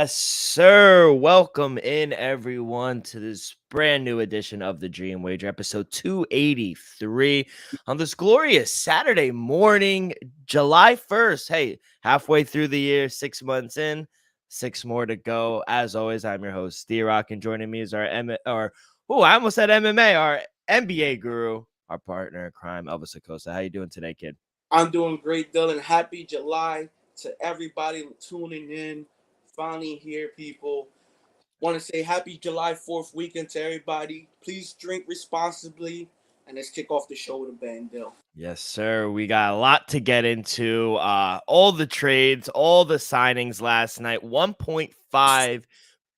Yes, sir. Welcome in, everyone, to this brand new edition of the Dream Wager, episode 283 on this glorious Saturday morning, July 1st. Hey, halfway through the year, 6 months in, six more to go. As always, I'm your host, D-Rock, and joining me is our I almost said MMA, our NBA guru, our partner in crime, Elvis Acosta. How you doing today, kid? I'm doing great, Dylan. Happy July to everybody tuning in. Finally here, people. Want to say happy July 4th weekend to everybody. Please drink responsibly. And let's kick off the show with a bang, Dill. Yes, sir. We got a lot to get into. All the trades, all the signings last night. $1.5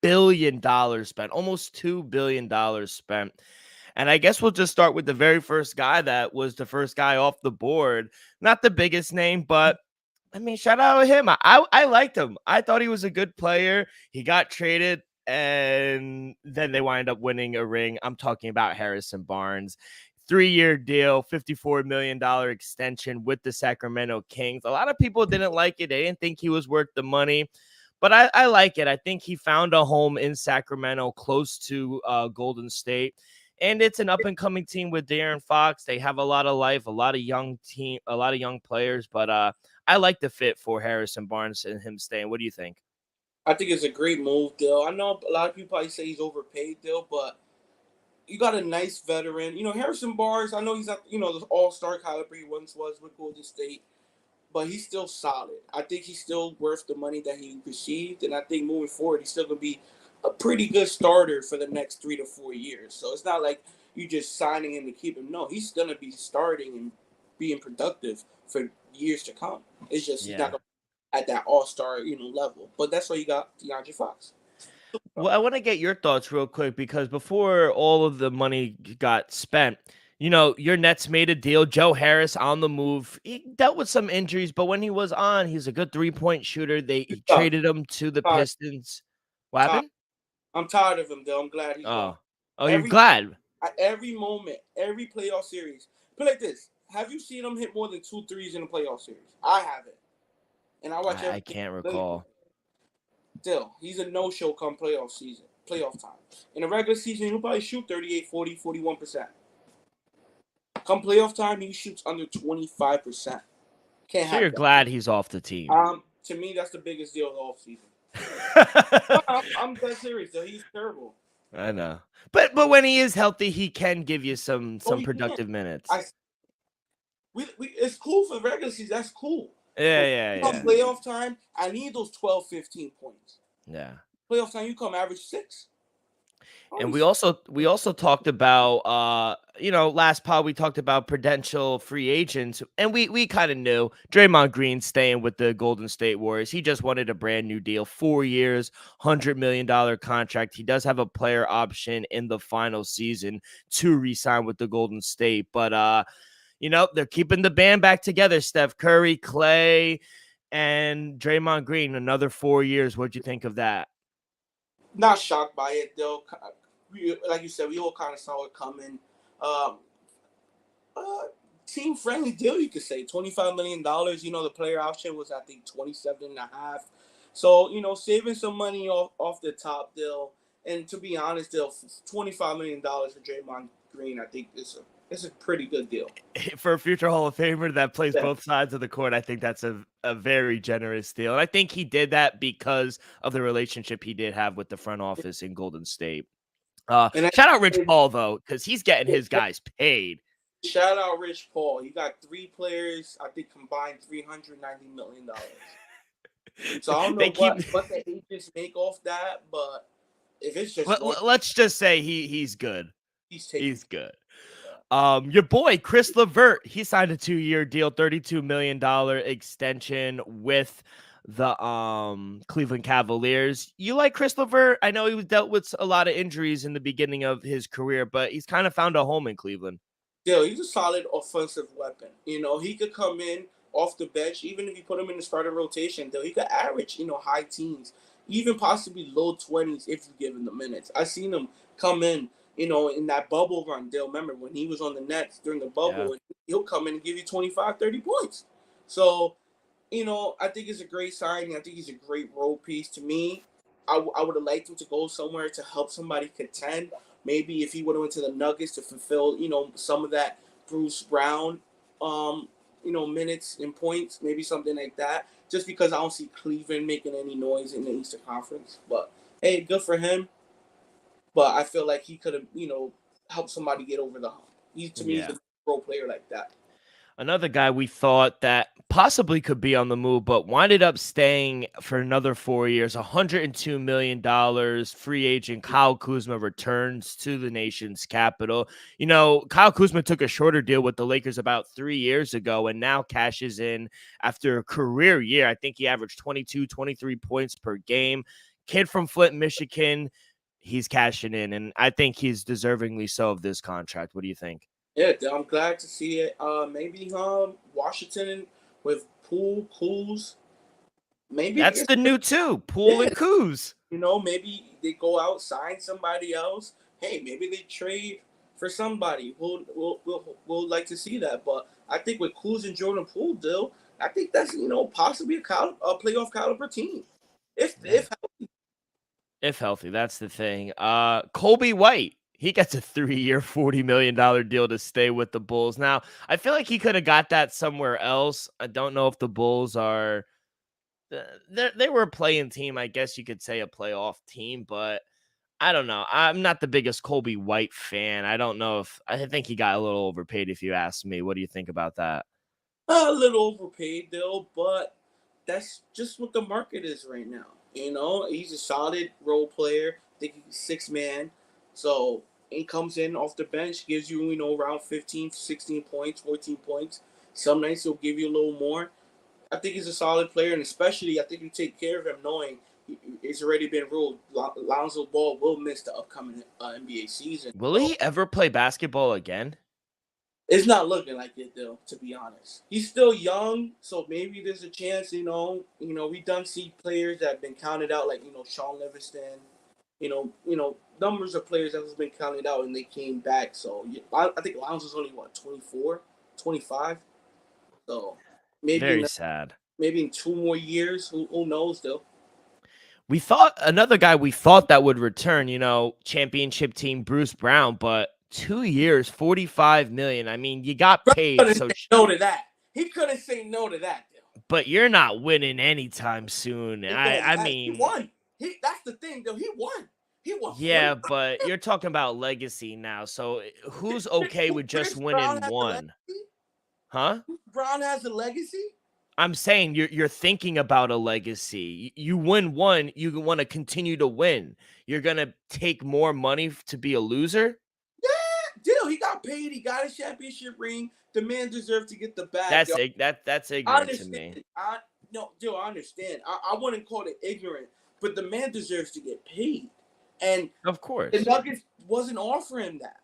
billion spent, almost $2 billion spent. And I guess we'll just start with the very first guy that was the first guy off the board. Not the biggest name, but I mean, shout out to him. I liked him. I thought he was a good player. He got traded, and then they wind up winning a ring. I'm talking about Harrison Barnes. 3-year deal, $54 million extension with the Sacramento Kings. A lot of people didn't like it. They didn't think he was worth the money, but I like it. I think he found a home in Sacramento, close to Golden State. And it's an up-and-coming team with De'Aaron Fox. They have a lot of life, a lot of young players, but I like the fit for Harrison Barnes and him staying. What do you think? I think it's a great move, Dill. I know a lot of people probably say he's overpaid, Dill, but you got a nice veteran. Harrison Barnes, I know he's not, the all-star caliber he once was with Golden State, but he's still solid. I think he's still worth the money that he received, and I think moving forward, he's still going to be a pretty good starter for the next 3 to 4 years. So it's not like you just signing him to keep him. No, he's going to be starting and being productive for years to come. It's just he's not going to at that all-star, level. But that's why you got DeAndre Fox. Well, I want to get your thoughts real quick because before all of the money got spent, your Nets made a deal. Joe Harris on the move. He dealt with some injuries, but when he was on, he's a good 3-point shooter. He traded him to the Pistons. What happened? I'm tired of him, though. I'm glad he's gone. You're glad? At every moment, every playoff series. Put it like this. Have you seen him hit more than 2 threes in a playoff series? I haven't. And I watch I can't recall. Still, he's a no-show come playoff time. In a regular season, he'll probably shoot 38, 40, 41%. Come playoff time, he shoots under 25%. Can't so you're that. Glad he's off the team. To me, that's the biggest deal of the offseason. I'm dead serious, though. He's terrible. I know. But when he is healthy, he can give you some productive minutes. It's cool for the regular season. That's cool. Yeah. Playoff time, I need those 12, 15 points. Yeah. Playoff time, you come average 6. And we also talked about last pod we talked about potential free agents, and we kind of knew Draymond Green staying with the Golden State Warriors. He just wanted a brand new deal, 4 years, $100 million contract. He does have a player option in the final season to re-sign with the Golden State, but they're keeping the band back together. Steph Curry, Clay, and Draymond Green, another 4 years. What'd you think of that? Not shocked by it, though. Like you said, we all kind of saw it coming. Team-friendly deal, you could say. $25 million. The player option was, I think, $27.5. So, saving some money off the top deal. And to be honest, $25 million for Draymond Green, I think it's a pretty good deal. For a future Hall of Famer that plays both sides of the court, I think that's a very generous deal. And I think he did that because of the relationship he did have with the front office in Golden State. Shout out Rich Paul, though, because he's getting his guys paid. Shout out Rich Paul. You got 3 players, I think combined $390 million. So I don't know what the agents make off that, but if it's just let's just say he's good. He's good. Your boy Chris LeVert, he signed a 2-year deal, $32 million extension with the Cleveland Cavaliers. You like Chris LeVert? I know he was dealt with a lot of injuries in the beginning of his career, but he's kind of found a home in Cleveland. Yeah, he's a solid offensive weapon. He could come in off the bench, even if you put him in the starting rotation, though he could average, high teens, even possibly low 20s if you give him the minutes. I seen him come in, in that bubble run. They'll remember when he was on the Nets during the bubble, and he'll come in and give you 25, 30 points. So, I think it's a great signing. I think he's a great role piece. To me, I would have liked him to go somewhere to help somebody contend. Maybe if he would have went to the Nuggets to fulfill, some of that Bruce Brown, minutes and points, maybe something like that. Just because I don't see Cleveland making any noise in the Eastern Conference. But hey, good for him. But I feel like he could have, helped somebody get over the hump. To me, he's Yeah. a role player like that. Another guy we thought that possibly could be on the move, but winded up staying for another 4 years, $102 million. Free agent Kyle Kuzma returns to the nation's capital. Kyle Kuzma took a shorter deal with the Lakers about 3 years ago and now cashes in after a career year. I think he averaged 22, 23 points per game. Kid from Flint, Michigan. He's cashing in, and I think he's deservingly so of this contract. What do you think? Yeah, I'm glad to see it. Maybe Washington with Poole, Kuz. Maybe they That's get the new two, Poole yeah. and Kuz. Maybe they go out, sign somebody else. Hey, maybe they trade for somebody. We'll like to see that. But I think with Kuz and Jordan Poole, deal, I think that's possibly a playoff caliber team. Yeah. If healthy, that's the thing. Colby White, he gets a 3-year, $40 million deal to stay with the Bulls. Now, I feel like he could have got that somewhere else. I don't know if the Bulls are they were a playing team, I guess you could say a playoff team, but I don't know. I'm not the biggest Colby White fan. I don't know if I think he got a little overpaid if you ask me. What do you think about that? A little overpaid, though, but that's just what the market is right now. He's a solid role player. I think he's 6 man. So he comes in off the bench, gives you, around 15, 16 points, 14 points. Some nights he'll give you a little more. I think he's a solid player, and especially I think you take care of him knowing it's already been ruled Lonzo Ball will miss the upcoming NBA season. Will So he ever play basketball again? it's not looking like it though, to be honest. He's still young, so maybe there's a chance. We done see players that have been counted out, like Sean Livingston. Numbers of players that has been counted out and they came back. So I think Lonzo's only 24, 25. So maybe Very sad. maybe in 2 more years, who knows though. We thought another guy we thought that would return, championship team Bruce Brown, but 2 years, 45 million. I mean, you got paid, Couldn't so say no to that. He couldn't say no to that though. but you're not winning anytime soon. It I don't I matter. He mean, won. That's the thing though. He won. He won yeah, 45. but you're talking about legacy now. So who's okay with just Chris Brown winning has a one? legacy. Huh? Brown has a legacy. I'm saying you're thinking about a legacy. You win one, you want to continue to win. You're gonna take more money to be a loser. Yeah, deal. He got paid. He got a championship ring. The man deserved to get the bag. That's Yo. that's I ignorant to me. understand. I understand. I wouldn't call it ignorant, but the man deserves to get paid. And Of the course. Nuggets wasn't offering that.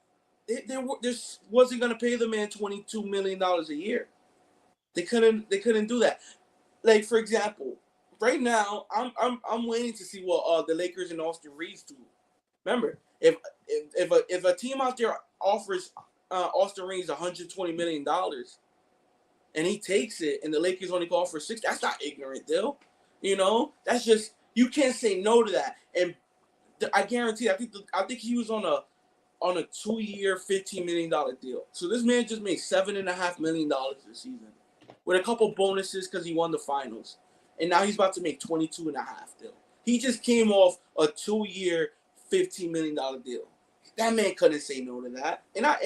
This wasn't going to pay the man $22 million a year. They couldn't do that. Like for example, right now I'm waiting to see what the Lakers and Austin Reeves do. Remember, if a team out there offers Austin Reeves $120 million and he takes it, and the Lakers only call for 6, that's not ignorant, Dill. That's just you can't say no to that. And I guarantee, I think he was on a 2-year, $15 million deal. So this man just made $7.5 million this season, with a couple bonuses because he won the finals, and now he's about to make 22.5 deal. He just came off a 2-year, $15 million deal. That man couldn't say no to that. And I'm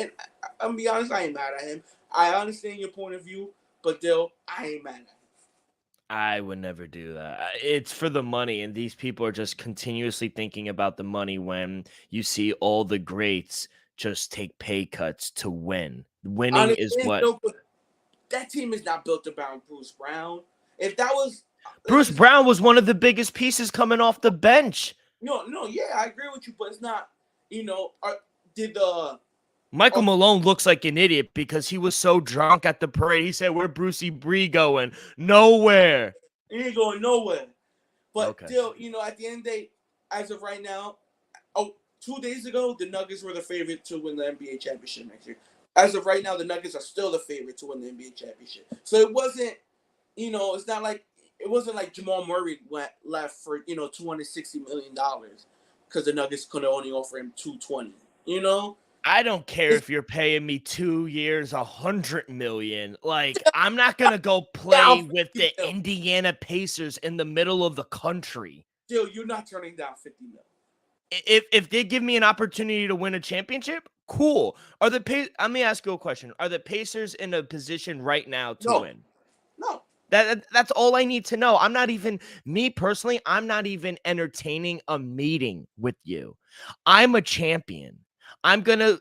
gonna be honest, I ain't mad at him. I understand your point of view, but Dill, I ain't mad at him. I would never do that. It's for the money, and these people are just continuously thinking about the money when you see all the greats just take pay cuts to win. I Winning is understand, what Dill, but that team is not built around Bruce Brown. If that was, Bruce Brown was one of the biggest pieces coming off the bench. no, yeah, I agree with you, but it's not. Did Michael Malone looks like an idiot because he was so drunk at the parade. He said, "Where Brucey Bree going? Nowhere." he ain't going nowhere? But Okay. still, at the end of the day, as of right now, 2 days ago, the Nuggets were the favorite to win the NBA championship next year. As of right now, the Nuggets are still the favorite to win the NBA championship. So it wasn't, it's not like it wasn't like Jamal Murray left for $260 million because the Nuggets could only offer him 220. You know, I don't care it's if you're paying me 2 years, 100 million. Like, I'm not gonna go down play with 50 the mil. Indiana Pacers in the middle of the country. Still, you're not turning down 50 mil. If they give me an opportunity to win a championship, cool. Let me ask you a question. Are the Pacers in a position right now to No, win? no. That's all I need to know. I'm not even me personally, I'm not even entertaining a meeting with you. I'm a champion. I'm gonna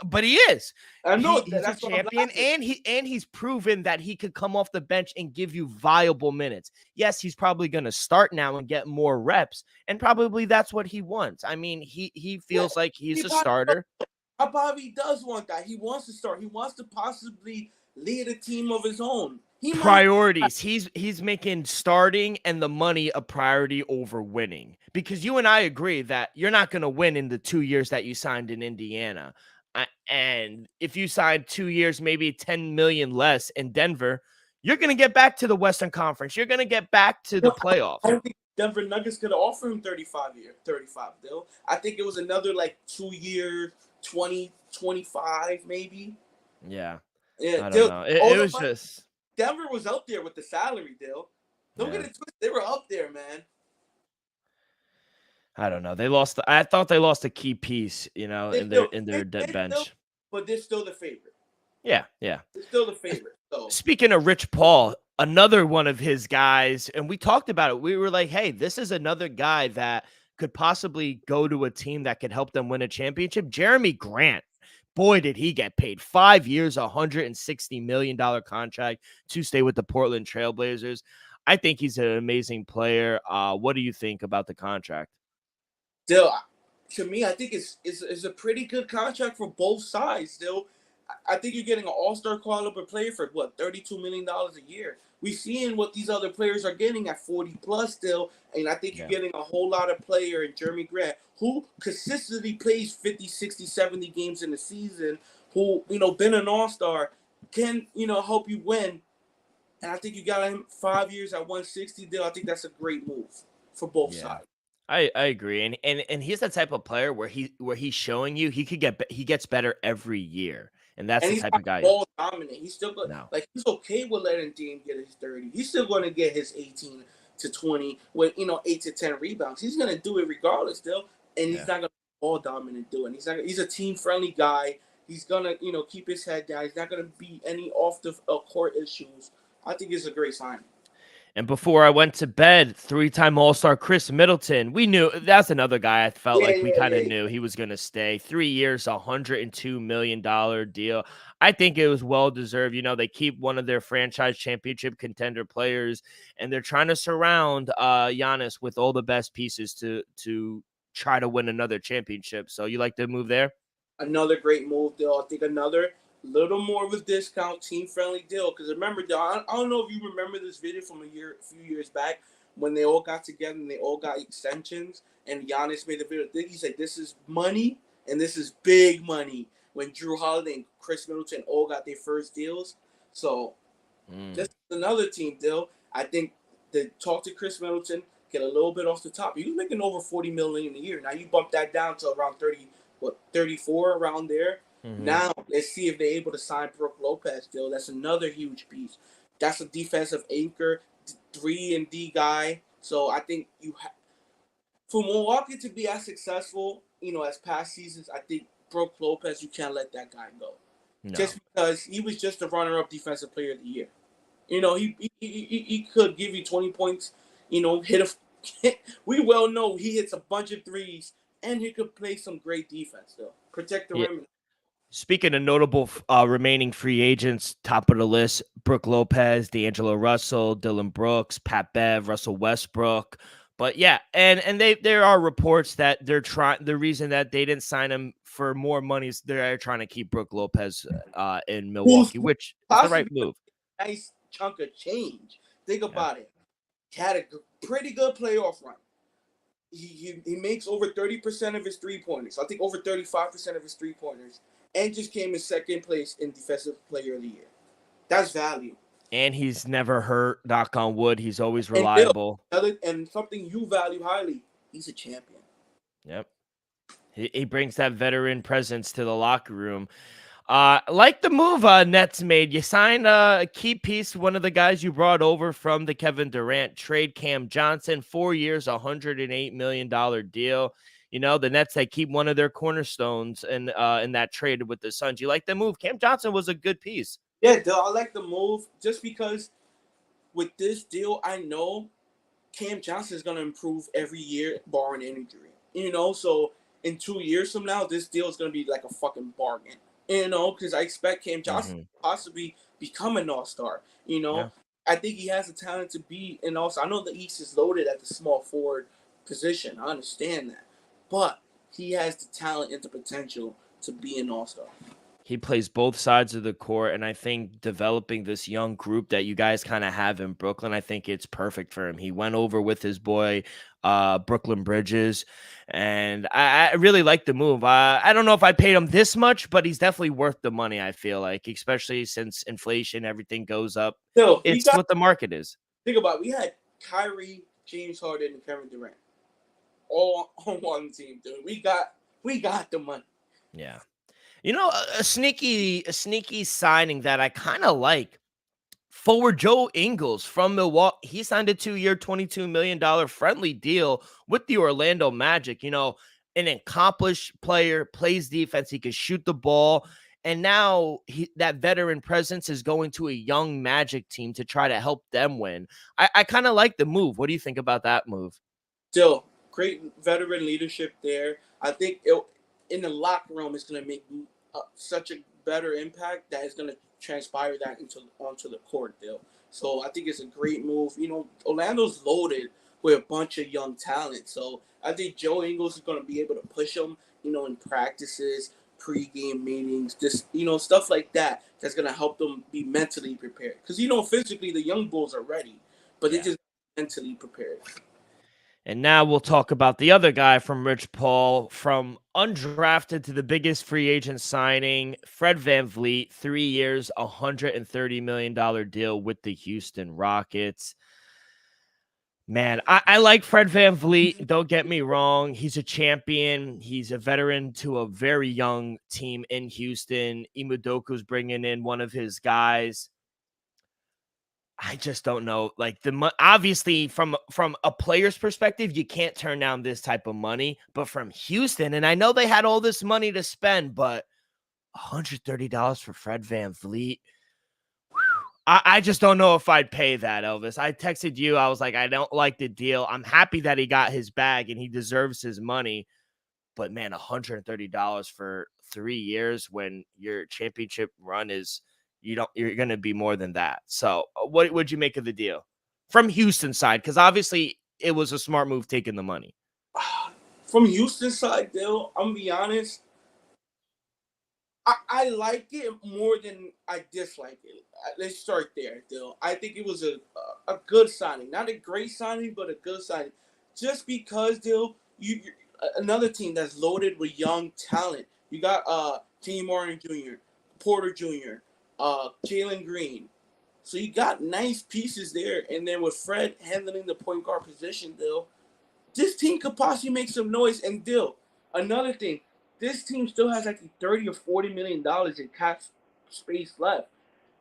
but he is. I know He's a that's what I'm champion, laughing. and he's proven that he could come off the bench and give you viable minutes. Yes, he's probably gonna start now and get more reps, and probably that's what he wants. I mean, he Yeah, feels like he's he a probably, starter. Bobby does want that. He wants to start. He wants to possibly lead a team of his own. He might. Priorities. He's making starting and the money a priority over winning, because you and I agree that you're not going to win in the 2 years that you signed in Indiana. And if you signed 2 years, maybe 10 million less in Denver, you're going to get back to the Western Conference. You're going to get back to the I playoffs. don't think Denver Nuggets could offer him 35 deal. I think it was another like 2 year, 20, 25 maybe. Yeah. Yeah, I don't deal. know. All It the was money. just Denver was up there with the salary deal. Don't get yeah. it twisted. They were up there, man. I don't know. I thought they lost a key piece, They in their still, in they, their they still, bench. but they're still the favorite. Yeah, yeah. They're still the favorite. So Speaking of Rich Paul, another one of his guys, and we talked about it. We were like, hey, this is another guy that could possibly go to a team that could help them win a championship. Jeremy Grant. Boy, did he get paid. 5 years, $160 million contract to stay with the Portland Trailblazers. I think he's an amazing player. What do you think about the contract? still, to me, I think it's a pretty good contract for both sides. Still, I think you're getting an all-star caliber player for what $32 million a year. We've seen what these other players are getting at 40 plus still, and I think you're Yeah. getting a whole lot of player in Jeremy Grant who consistently plays 50, 60, 70 games in the season, who been an all-star, can help you win. And I think you got him 5 years at 160 deal. I think that's a great move for both Yeah. sides. I agree, and he's the type of player where he's showing you he gets better every year, and that's And the he's type not of guy. ball dominant. He's still good. No, Like he's okay with letting Dame get his 30. He's still going to get his 18 to 20 with 8 to 10 rebounds. He's going to do it regardless still, and he's yeah, not going to ball dominant do it. He's not. He's a team friendly guy. He's gonna keep his head down. He's not going to be any off the court issues. I think it's a great sign. and before I went to bed, 3-time All-Star Chris Middleton. We knew that's another guy. I felt Yeah, like we yeah, kind of yeah. knew he was going to stay. 3 years, $102 million deal. I think it was well deserved. They keep one of their franchise championship contender players, and they're trying to surround Giannis with all the best pieces to try to win another championship. So you like the move there? Another great move, though. I think another little more of a discount, team friendly deal. Because remember, though, I don't know if you remember this video from a few years back when they all got together and they all got extensions, and Giannis made the video. He said, "This is money, and this is big money." When Drew Holiday and Chris Middleton all got their first deals, so this is another team deal. I think they talk to Chris Middleton, get a little bit off the top. He was making over 40 million a year. Now you bump that down to around 34 around there. Mm-hmm. Now let's see if they're able to sign Brooke Lopez deal. That's another huge piece. That's a defensive anchor, 3-and-D guy. So I think for Milwaukee to be as successful, as past seasons, I think Brooke Lopez, you can't let that guy go. No. Just because he was just the runner-up defensive player of the year. He could give you 20 points, hit a we well know he hits a bunch of threes, and he could play some great defense though. Protect the rim. Speaking of notable remaining free agents, top of the list: Brooke Lopez, D'Angelo Russell, Dylan Brooks, Pat Bev, Russell Westbrook. But yeah, and there are reports that they're trying. The reason that they didn't sign him for more money is they're trying to keep Brooke Lopez in Milwaukee, which is the right move. Nice chunk of change. Think Yeah. about it. He had a pretty good playoff run. He makes over 30% of his 3-pointers. I think over 35% of his 3-pointers. And just came in second place in Defensive Player of the Year. That's value. And he's never hurt, knock on wood. He's always And Bill, reliable. and something you value highly, he's a champion. Yep. He brings that veteran presence to the locker room. Like the move Nets made, you signed a key piece, one of the guys you brought over from the Kevin Durant trade, Cam Johnson, 4 years, $108 million deal. You know, the Nets, they keep one of their cornerstones in that trade with the Suns. You like the move? Cam Johnson was a good piece. Yeah, Bill, I like the move just because with this deal, I know Cam Johnson is going to improve every year, barring injury. You know, so in 2 years from now, this deal is going to be like a fucking bargain. You know, because I expect Cam Johnson to possibly become an all-star. You know, Yeah. I think he has the talent to be an all-star. I know the East is loaded at the small forward position. I understand that. But he has the talent and the potential to be an all-star. He plays both sides of the court, and I think developing this young group that you guys kind of have in Brooklyn, I think it's perfect for him. He went over with his boy, Brooklyn Bridges, and I really like the move. I don't know if I paid him this much, but he's definitely worth the money, I feel like, especially since inflation, everything goes up. So It's what the market is. Think about it. We had Kyrie, James Harden, and Kevin Durant all on one team, dude. We got the money. Yeah. You know, a sneaky signing that I kind of like. Forward Joe Ingles from Milwaukee. He signed a 2-year, $22 million friendly deal with the Orlando Magic. You know, an accomplished player, plays defense. He can shoot the ball. And now that veteran presence is going to a young Magic team to try to help them win. I kind of like the move. What do you think about that move? Still, great veteran leadership there. I think in the locker room, it's going to make such a better impact that it's going to transpire that onto the court, Bill. So I think it's a great move. You know, Orlando's loaded with a bunch of young talent. So I think Joe Ingles is going to be able to push them, you know, in practices, pre-game meetings, just, you know, stuff like that. That's going to help them be mentally prepared. Because, you know, physically, the young bulls are ready, but they're just mentally prepared. And now we'll talk about the other guy from Rich Paul, from undrafted to the biggest free agent signing, Fred VanVleet, 3 years, $130 million deal with the Houston Rockets. Man, I like Fred VanVleet. Don't get me wrong. He's a champion. He's a veteran to a very young team in Houston. Imudoku's bringing in one of his guys. I just don't know. Like obviously from a player's perspective, you can't turn down this type of money. But from Houston, and I know they had all this money to spend, but $130 for Fred VanVleet. I just don't know if I'd pay that, Elvis. I texted you. I was like, I don't like the deal. I'm happy that he got his bag and he deserves his money. But man, $130 for 3 years when your championship run is you're going to be more than that. So what would you make of the deal from Houston side? Because obviously it was a smart move taking the money. From Houston side, Bill, I'm going to be honest. I like it more than I dislike it. Let's start there, Dill. I think it was a good signing. Not a great signing, but a good signing. Just because, Dill, you another team that's loaded with young talent. You got Kenny Martin Jr., Porter Jr., Jalen Green. So you got nice pieces there. And then with Fred handling the point guard position, Dill, this team could possibly make some noise. And Dill, another thing, this team still has like $30 or $40 million in cap space left.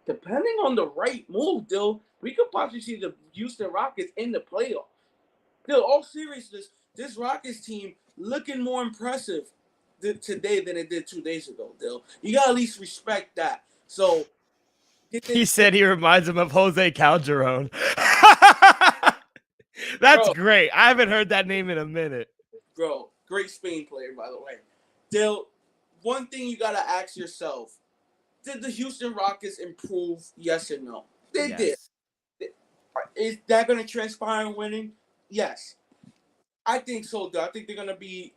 Depending on the right move, Dill, we could possibly see the Houston Rockets in the playoffs. Dill, all seriousness, this Rockets team looking more impressive today than it did 2 days ago, Dill. You got to at least respect that. So he said he reminds him of Jose Calderon. That's great. I haven't heard that name in a minute. Bro, great Spain player, by the way. Dill, one thing you got to ask yourself, did the Houston Rockets improve, yes or no? They did. Is that going to transpire in winning? Yes. I think so, though. I think they're going to be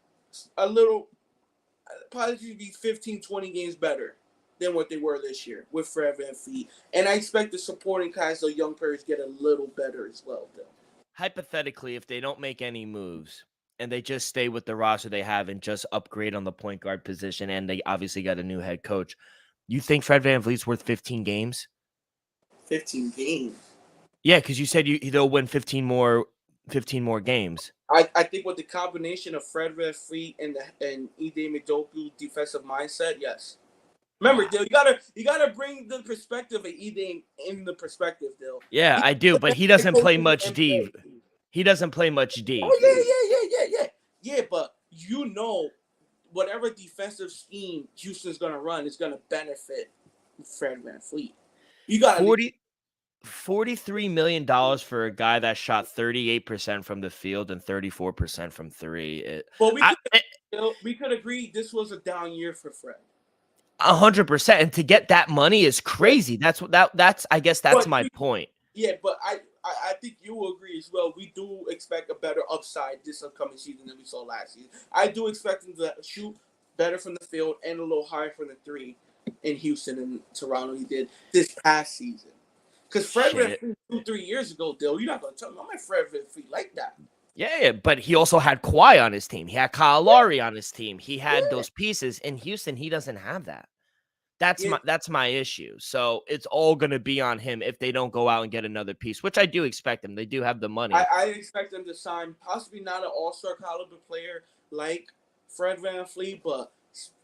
probably be 15, 20 games better than what they were this year with Fred VanVleet. And I expect the supporting cast of young players get a little better as well, though. Hypothetically, if they don't make any moves and they just stay with the roster they have and just upgrade on the point guard position, and they obviously got a new head coach, you think Fred VanVleet's worth 15 games? 15 games. Yeah, because you said they'll win 15 more games. I think with the combination of Fred VanVleet and Ide Madoku defensive mindset, yes. Remember, Dill, you gotta bring the perspective of Ide in the perspective, Dill. Yeah, I do, but he doesn't play much D. He doesn't play much D. Oh yeah. But whatever defensive scheme Houston's gonna run is gonna benefit Fred VanVleet. You gotta 43 million for a guy that shot 38% from the field and 34% from three. But we could agree this was a down year for Fred. 100%, and to get that money is crazy. That's I guess that's my point. Yeah, but I think you will agree as well. We do expect a better upside this upcoming season than we saw last season. I do expect him to shoot better from the field and a little higher from the three in Houston and Toronto he did this past season. Because Fred VanVleet 2-3 years ago, Dill, you're not going to tell me I'm Fred VanVleet like that. Yeah, but he also had Kawhi on his team. He had Kyle Lowry on his team. He had those pieces. In Houston, he doesn't have that. That's my issue. So it's all going to be on him if they don't go out and get another piece, which I do expect them. They do have the money. I expect them to sign possibly not an all-star caliber player like Fred VanVleet, but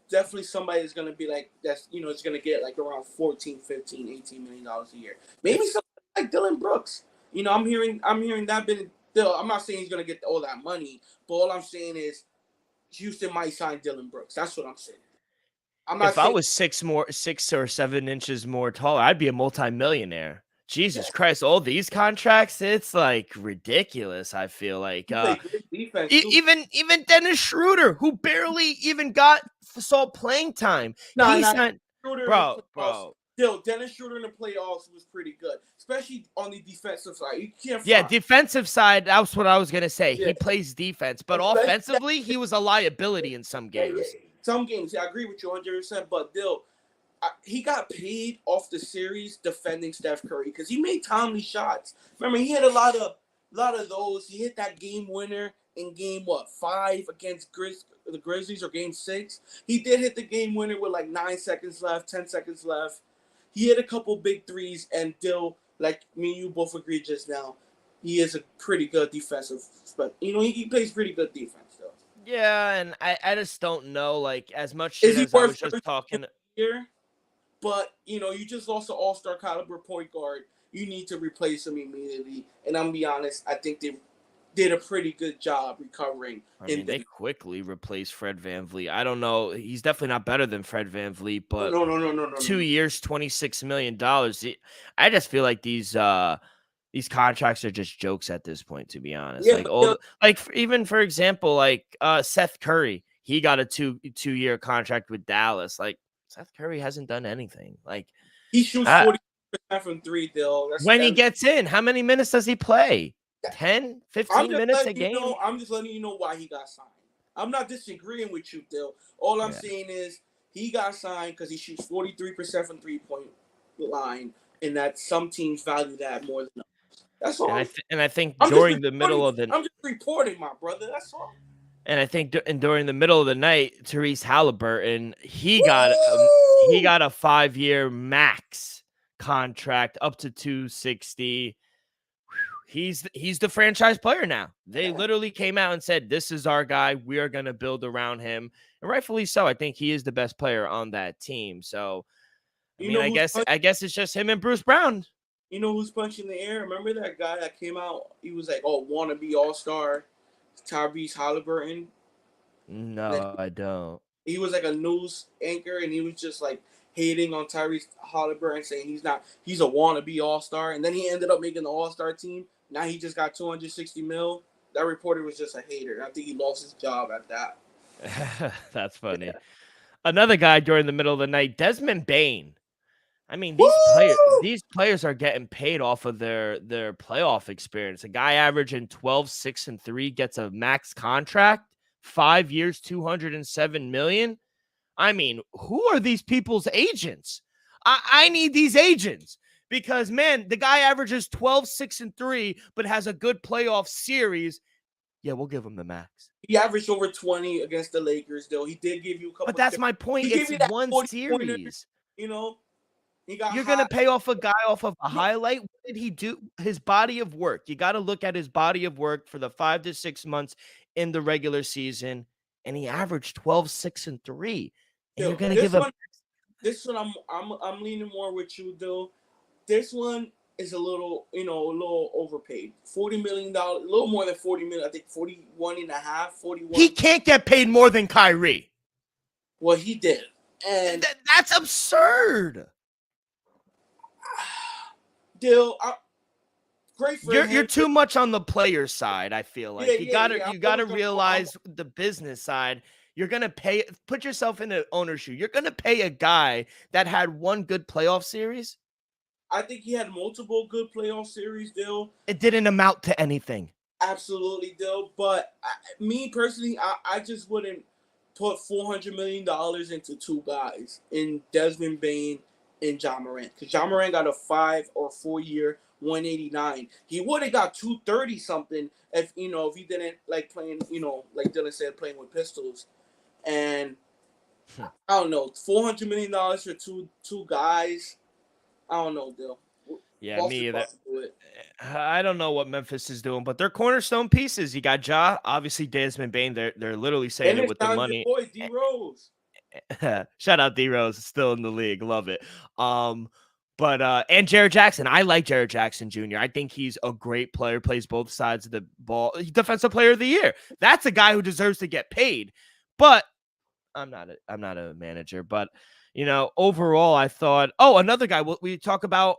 definitely somebody is going to be like that's it's going to get like around 14, 15, 18 million dollars a year. Maybe somebody like Dylan Brooks. I'm hearing that bit. I'm not saying he's going to get all that money, but all I'm saying is Houston might sign Dylan Brooks. That's what I'm saying. If I was 6 or 7 inches more taller, I'd be a multimillionaire. Jesus Christ, all these contracts, it's like ridiculous. I feel like even Dennis Schroeder, who barely even saw playing time. Bro. Dennis Schroeder in the playoffs was pretty good, especially on the defensive side. You can't. Yeah, defensive side. That's what I was gonna say. Yeah. He plays defense, but offensively, he was a liability in some games. Some games, I agree with you 100%. But Dill, he got paid off the series defending Steph Curry because he made timely shots. Remember, he had a lot of those. He hit that game winner in game 5 against the Grizzlies, or game 6. He did hit the game winner with like 9 seconds left, 10 seconds left. He hit a couple big threes, and Dill, like me and you both agreed just now, he is a pretty good defensive. But he plays pretty good defense. Yeah, and I just don't know, like, as much shit as I was just talking here. But you just lost an all-star caliber point guard. You need to replace him immediately. And I'm gonna be honest, I think they did a pretty good job recovering. They quickly replaced Fred VanVleet. I don't know. He's definitely not better than Fred VanVleet, but no. 2 years, $26 million. I just feel like these contracts are just jokes at this point, to be honest. Yeah, even for example, like Seth Curry, he got a two-year contract with Dallas. Like, Seth Curry hasn't done anything. Like, he shoots 40% from three, Dill. He gets in, how many minutes does he play? 10, 15 minutes a game? I'm just letting you know why he got signed. I'm not disagreeing with you, Dill. All I'm saying is he got signed because he shoots 43% from three-point line, and that some teams value that more than others. That's all. And I think during the middle of the I'm just reporting, my brother. That's all. And I think during the middle of the night, Tyrese Halliburton, he got a 5-year max contract up to $260. He's the franchise player now. They literally came out and said, "This is our guy. We are going to build around him," and rightfully so. I think he is the best player on that team. So, I guess it's just him and Bruce Brown. You know who's punching the air? Remember that guy that came out? He was like, "Oh, wannabe all-star Tyrese Halliburton." No, I don't. He was like a news anchor, and he was just like hating on Tyrese Halliburton, saying he's a wannabe all-star, and then he ended up making the all-star team. Now he just got $260 million. That reporter was just a hater. I think he lost his job at that. That's funny. Yeah. Another guy during the middle of the night, Desmond Bane. These players are getting paid off of their playoff experience. A guy averaging 12, 6, and 3 gets a max contract, 5 years, $207 million. Who are these people's agents? I need these agents because, man, the guy averages 12, 6, and 3, but has a good playoff series. Yeah, we'll give him the max. He averaged over 20 against the Lakers, though. He did give you a couple. But that's my point. It's one series. Pointers, He got You're gonna hot. pay off a guy off of a No, highlight. What did he do? His body of work. You got to look at his body of work for the 5 to 6 months in the regular season, and he averaged 12, 6, and 3. And you're Dill, gonna give up. this one, I'm leaning more with you, Dill. This one is a little, a little overpaid. $40 million, a little more than 40 million. I think 41 and a half, He 41. can't get paid more than Kyrie. Well, he did, and That's absurd. Dill, great for You're him. too much on the player side, I feel like. Yeah. You gotta realize the business side. You're gonna put yourself in the owner's shoe. You're gonna pay a guy that had one good playoff series. I think he had multiple good playoff series, Dill. It didn't amount to anything. Absolutely, Dill. But me personally, I just wouldn't put $400 million into two guys, in Desmond Bain and Ja Morant. Because Ja Morant got a 5 or 4 year 189. He would have got 230 something if he didn't like playing, like Dylan said, playing with pistols. And I don't know, $400 million for two guys. I don't know, Dill. Yeah, Boston me either. do it. I don't know what Memphis is doing, but they're cornerstone pieces. You got Ja, obviously Desmond Bain. They're literally saying And it it's with the your money. boy D Rose. Shout out D Rose, still in the league. Love it. But and Jared Jackson. I like Jared Jackson Jr. I think he's a great player, plays both sides of the ball. Defensive player of the year. That's a guy who deserves to get paid. But I'm not a manager, but overall, I thought, another guy we talk about,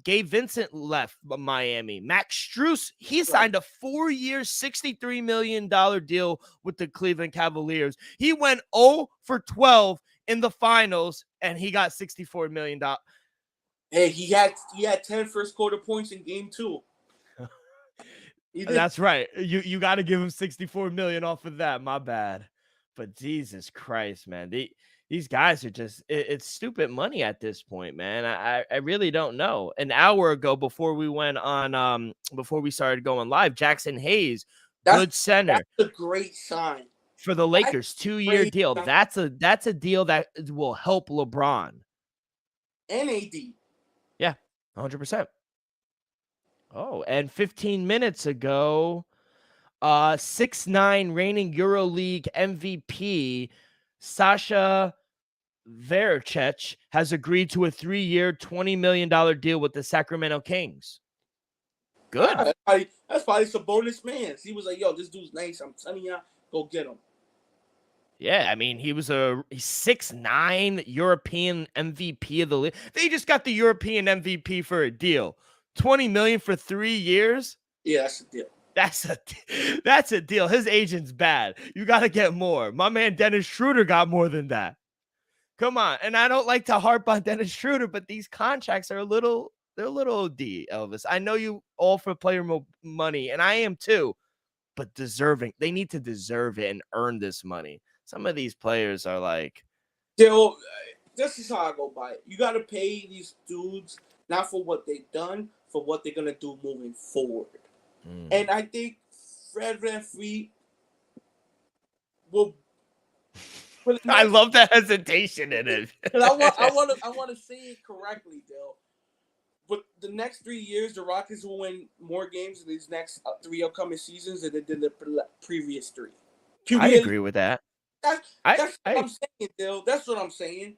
Gabe Vincent left Miami. Max Strus, he signed a 4-year, $63 million deal with the Cleveland Cavaliers. He went 0 for 12 in the finals, and he got $64 million. Hey, he had 10 first quarter points in game 2. That's right. You got to give him $64 million off of that. My bad. But Jesus Christ, man. These guys are just, it's stupid money at this point, man. I really don't know. An hour ago, before we went on, before we started going live, Jackson Hayes, good center. That's a great sign For the Lakers, 2-year deal. Sign. That's a deal that will help LeBron. And AD. Yeah, 100%. Oh, and 15 minutes ago, 6'9" reigning EuroLeague MVP, Sasha Verchech has agreed to a 3-year, $20 million deal with the Sacramento Kings. Good. That's probably some bonus man. He was like, yo, this dude's nice. I'm telling you, go get him. Yeah, I mean, he's 6'9" European MVP of the league. They just got the European MVP for a deal. $20 million for 3 years? Yeah, that's a deal. That's a deal. His agent's bad. You got to get more. My man Dennis Schroeder got more than that. Come on. And I don't like to harp on Dennis Schroeder, but these contracts are they're a little OD, Elvis. I know you all for player money, and I am too, but deserving. They need to deserve it and earn this money. Some of these players are like, this is how I go by it. You got to pay these dudes not for what they've done, for what they're going to do moving forward. And I think Fred VanVleet will. I love the hesitation in it. I want to say it correctly, Dale. But the next 3 years, the Rockets will win more games in these next 3 upcoming seasons than they did the previous 3. I agree with that. That's what I'm saying, Dale. That's what I'm saying.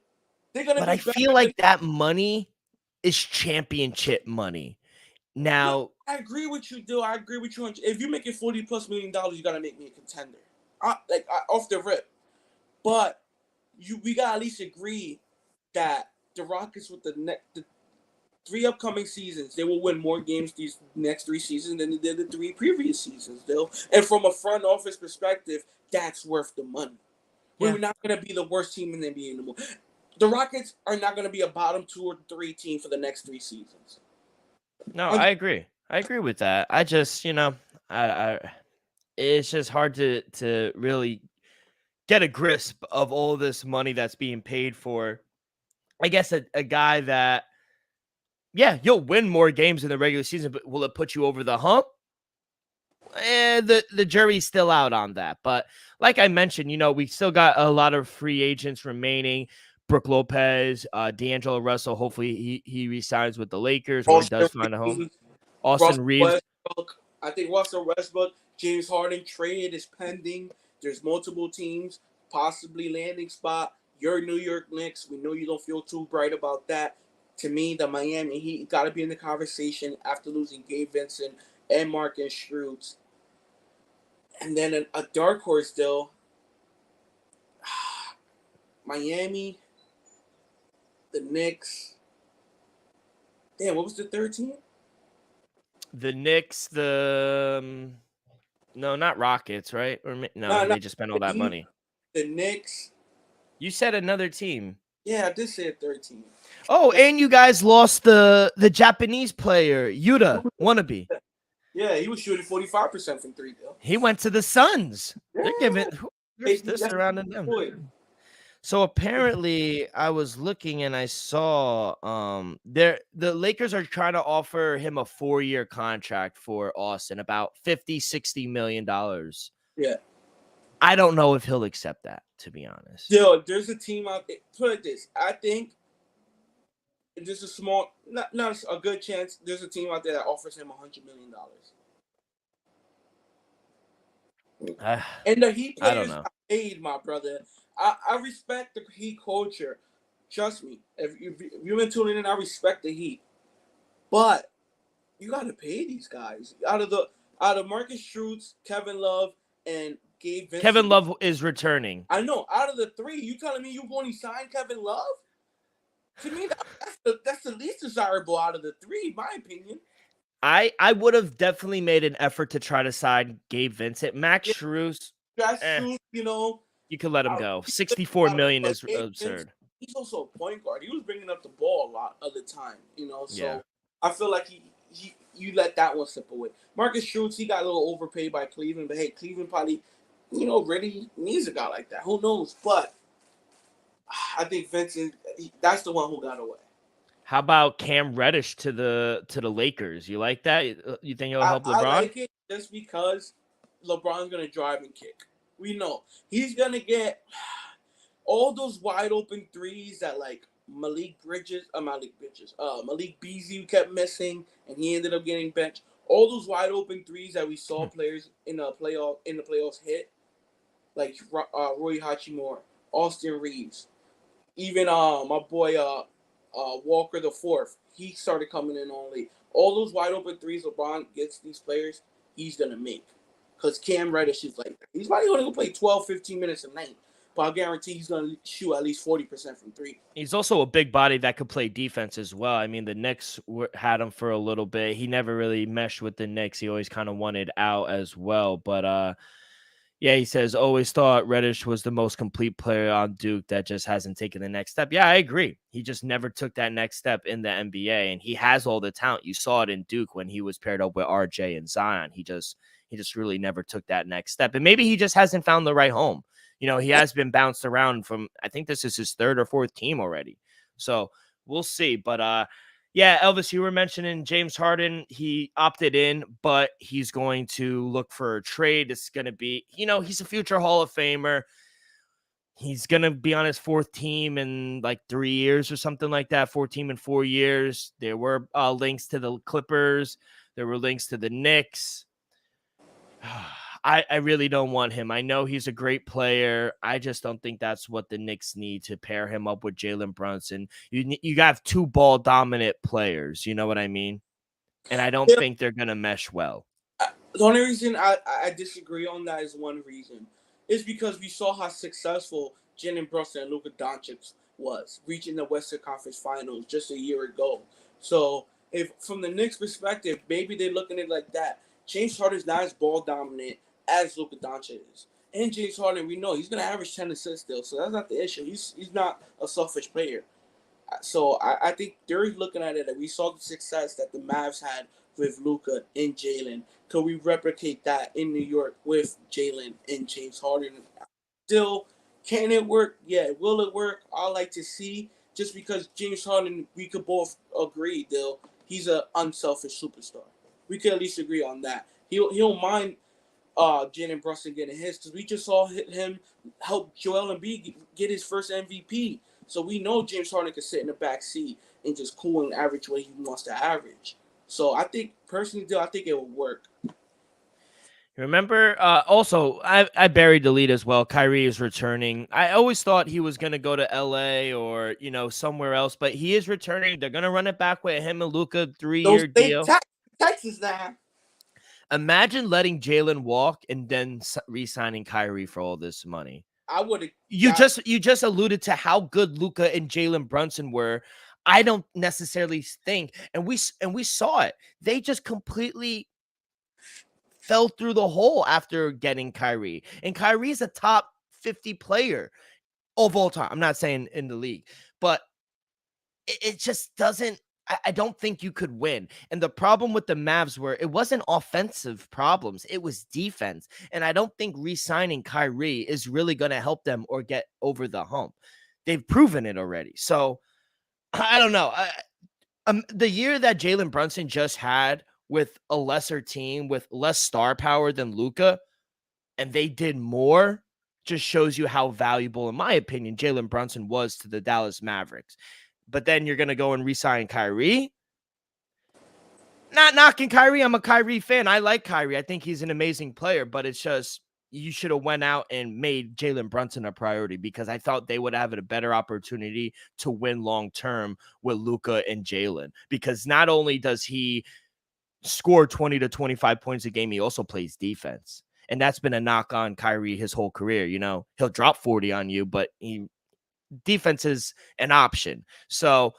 They're gonna. But I feel like that money is championship money. Now, I agree with you, Dale. I agree with you. If you're making $40+ million, you gotta make me a contender. Off the rip. But we gotta at least agree that the Rockets with the 3 upcoming seasons, they will win more games these next 3 seasons than they did the 3 previous seasons, Dale. And from a front office perspective, that's worth the money. Yeah. We're not gonna be the worst team in the NBA anymore. The Rockets are not gonna be a bottom 2 or 3 team for the next 3 seasons. No, I agree. I agree with that. I just, it's just hard to really get a grasp of all this money that's being paid for. I guess a guy that, yeah, you'll win more games in the regular season, but will it put you over the hump? The jury's still out on that. But like I mentioned, we still got a lot of free agents remaining. Brooke Lopez, D'Angelo Russell. Hopefully he resigns with the Lakers or he does find a home. Austin Russell Reeves. Westbrook. I think Russell Westbrook, James Harden trade is pending. There's multiple teams possibly landing spot. Your New York Knicks. We know you don't feel too bright about that. To me, the Miami Heat got to be in the conversation after losing Gabe Vincent and Marcus Strus. And then a dark horse still. Miami, the Knicks. Damn, what was the third team? The Knicks, no, not Rockets, right? Or no, they just spent all that money. The Knicks. You said another team. Yeah, I did say a third team. Oh, and you guys lost the Japanese player, Yuta Wannabe. Yeah, he was shooting 45% from three, though. He went to the Suns. Yeah. They're giving this around them. So apparently I was looking and I saw the Lakers are trying to offer him a 4-year contract for Austin, about $50-60 million. Yeah. I don't know if he'll accept that, to be honest. Yo, there's a team out there. Put it this. I think there's a small, not a good chance, there's a team out there that offers him $100 million. And the Heat players are paid, my brother. I respect the Heat culture. Trust me. If you've been tuning in, I respect the Heat. But you got to pay these guys. Out of Marcus Strus, Kevin Love, and Gabe Vincent. Kevin Love is returning. I know. Out of the three, you telling me you've only signed Kevin Love? To me, that's the least desirable out of the three, in my opinion. I would have definitely made an effort to try to sign Gabe Vincent. Max Strus, you know. You could let him go. $64 million is absurd. He's also a point guard. He was bringing up the ball a lot of the time, you know. So yeah. I feel like you let that one slip away. Marcus Strus, he got a little overpaid by Cleveland, but hey, Cleveland probably, really needs a guy like that. Who knows? But I think Vincent, that's the one who got away. How about Cam Reddish to the Lakers? You like that? You think it'll help LeBron? I like it just because LeBron's gonna drive and kick. We know he's gonna get all those wide open threes that like Malik Beasley kept missing, and he ended up getting benched. All those wide open threes that we saw players in the playoffs hit, like Roy Hachimura, Austin Reeves, even my boy Walker the Fourth. He started coming in on late. All those wide open threes LeBron gets these players, he's gonna make. Because Cam Reddish is like, he's probably going to go play 12, 15 minutes a night. But I guarantee he's going to shoot at least 40% from three. He's also a big body that could play defense as well. I mean, the Knicks had him for a little bit. He never really meshed with the Knicks. He always kind of wanted out as well. But, yeah, he says, always thought Reddish was the most complete player on Duke that just hasn't taken the next step. Yeah, I agree. He just never took that next step in the NBA. And he has all the talent. You saw it in Duke when he was paired up with RJ and Zion. He just really never took that next step. And maybe he just hasn't found the right home. He has been bounced around from, I think this is his third or fourth team already. So we'll see. But yeah, Elvis, you were mentioning James Harden. He opted in, but he's going to look for a trade. It's going to be, he's a future Hall of Famer. He's going to be on his fourth team in like 3 years or something like that. 4 team in 4 years. There were links to the Clippers. There were links to the Knicks. I really don't want him. I know he's a great player. I just don't think that's what the Knicks need to pair him up with Jalen Brunson. You got 2 ball dominant players. You know what I mean? And I don't think they're going to mesh well. The only reason I disagree on that is one reason. It's because we saw how successful Jalen Brunson and Luka Doncic was, reaching the Western Conference Finals just a year ago. So if from the Knicks' perspective, maybe they're looking at it like that. James Harden's not as ball dominant as Luka Doncic is. And James Harden, we know he's going to average 10 assists still, so that's not the issue. He's not a selfish player. So I think they're looking at it that we saw the success that the Mavs had with Luka and Jalen. Could we replicate that in New York with Jalen and James Harden? Still, can it work? Yeah. Will it work? I like to see. Just because James Harden, we could both agree, Dill, he's an unselfish superstar. We could at least agree on that. He don't mind Jalen Brunson getting his, because we just saw him help Joel Embiid get his first MVP. So we know James Harden can sit in the back seat and just cool and average what he wants to average. So I think personally, Dill, I think it will work. Remember, also, I buried the lead as well. Kyrie is returning. I always thought he was going to go to LA or, somewhere else, but he is returning. They're going to run it back with him and Luka, Those 3-year big deal. Texas now. Imagine letting Jalen walk and then re-signing Kyrie for all this money. I would have You just alluded to how good Luka and Jalen Brunson were. I don't necessarily think, and we saw it. They just completely fell through the hole after getting Kyrie. And Kyrie's a top 50 player of all time. I'm not saying in the league, but it just doesn't. I don't think you could win. And the problem with the Mavs were it wasn't offensive problems, it was defense. And I don't think re-signing Kyrie is really going to help them or get over the hump. They've proven it already. So I don't know. The year that Jalen Brunson just had with a lesser team, with less star power than Luka, and they did more, just shows you how valuable, in my opinion, Jalen Brunson was to the Dallas Mavericks. But then you're going to go and re-sign Kyrie. Not knocking Kyrie. I'm a Kyrie fan. I like Kyrie. I think he's an amazing player, but it's just you should have went out and made Jalen Brunson a priority because I thought they would have a better opportunity to win long-term with Luka and Jalen because not only does he score 20 to 25 points a game, he also plays defense. And that's been a knock on Kyrie his whole career. He'll drop 40 on you, but defense is an option. So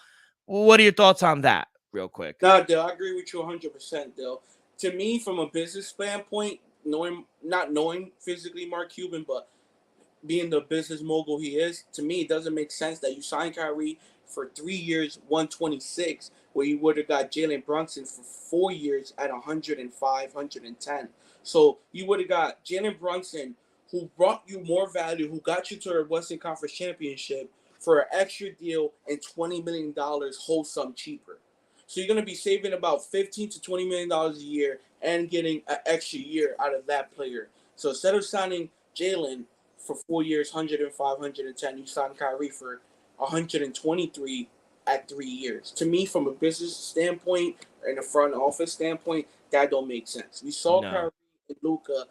what are your thoughts on that real quick? Nah, Dill, I agree with you 100%, Dill. To me, from a business standpoint, not knowing physically Mark Cuban, but being the business mogul he is, to me, it doesn't make sense that you sign Kyrie for 3 years, 126, where you would have got Jalen Brunson for 4 years at 105, 110. So you would have got Jalen Brunson, who brought you more value, who got you to a Western Conference Championship for an extra deal and $20 million wholesome cheaper. So you're going to be saving about $15 to $20 million a year and getting an extra year out of that player. So instead of signing Jalen for 4 years, 105, 110, you sign Kyrie for 123 at 3 years. To me, from a business standpoint and a front office standpoint, that don't make sense. We saw Kyrie and Luka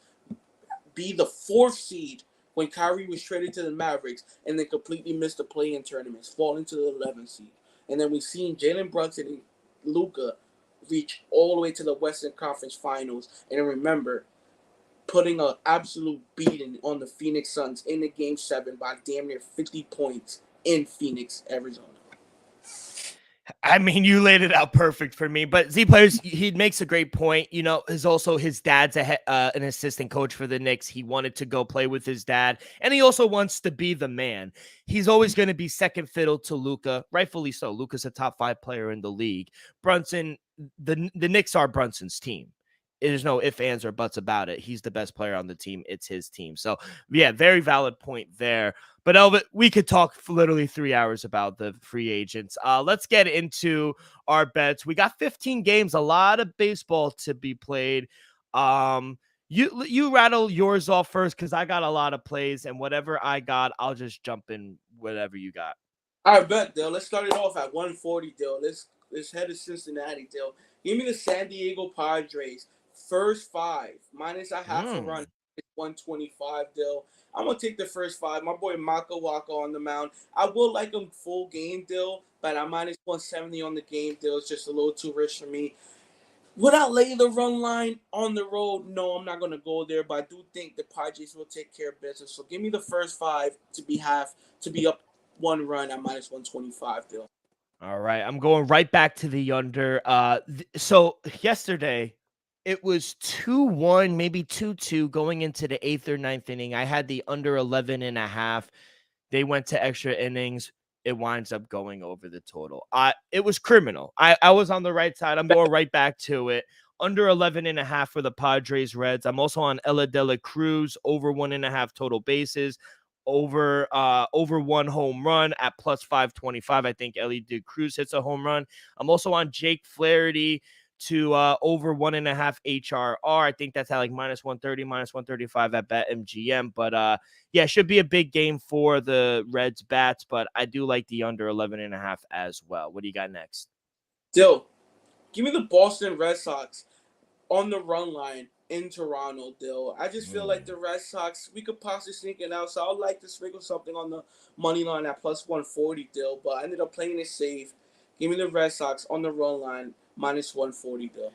be the 4th seed when Kyrie was traded to the Mavericks and then completely missed the play-in tournaments, fall into the 11th seed. And then we've seen Jalen Brunson and Luka reach all the way to the Western Conference Finals. And remember, putting an absolute beating on the Phoenix Suns in the Game 7 by damn near 50 points in Phoenix, Arizona. I mean, you laid it out perfect for me. But Z Players, he makes a great point. His dad's an assistant coach for the Knicks. He wanted to go play with his dad, and he also wants to be the man. He's always going to be second fiddle to Luka, rightfully so. Luka's a top 5 player in the league. Brunson, the Knicks are Brunson's team. There's no ifs, ands, or buts about it. He's the best player on the team. It's his team. So, yeah, very valid point there. But, Elvis, we could talk for literally 3 hours about the free agents. Let's get into our bets. We got 15 games, a lot of baseball to be played. You rattle yours off first because I got a lot of plays, and whatever I got, I'll just jump in whatever you got. I bet, Dale. Let's start it off at 140, Dale. Let's head to Cincinnati, Dale. Give me the San Diego Padres. First 5, minus a half a run, 125, Dill. I'm going to take the first 5. My boy Maka Waka on the mound. I will like him full game, Dill, but I'm minus 170 on the game, Dill. It's just a little too rich for me. Would I lay the run line on the road? No, I'm not going to go there, but I do think the Padres will take care of business. So give me the first 5 to be up 1 run at minus 125, Dill. All right, I'm going right back to the under. So yesterday, it was 2-1, maybe 2-2 going into the 8th or 9th inning. I had the under 11.5. They went to extra innings. It winds up going over the total. It was criminal. I was on the right side. I'm going right back to it. Under 11.5 for the Padres Reds. I'm also on Ella De La Cruz, over 1.5 total bases. Over 1 home run at plus 525. I think Ellie De Cruz hits a home run. I'm also on Jake Flaherty, to over 1.5 HRR. I think that's at like minus 130, minus 135 at BetMGM. But yeah, should be a big game for the Reds bats, but I do like the under 11.5 as well. What do you got next? Dill, give me the Boston Red Sox on the run line in Toronto, Dill. I just feel like the Red Sox, we could possibly sneak it out. So I'd like to sprinkle something on the money line at plus 140, Dill. But I ended up playing it safe. Give me the Red Sox on the run line, minus 140, Dill.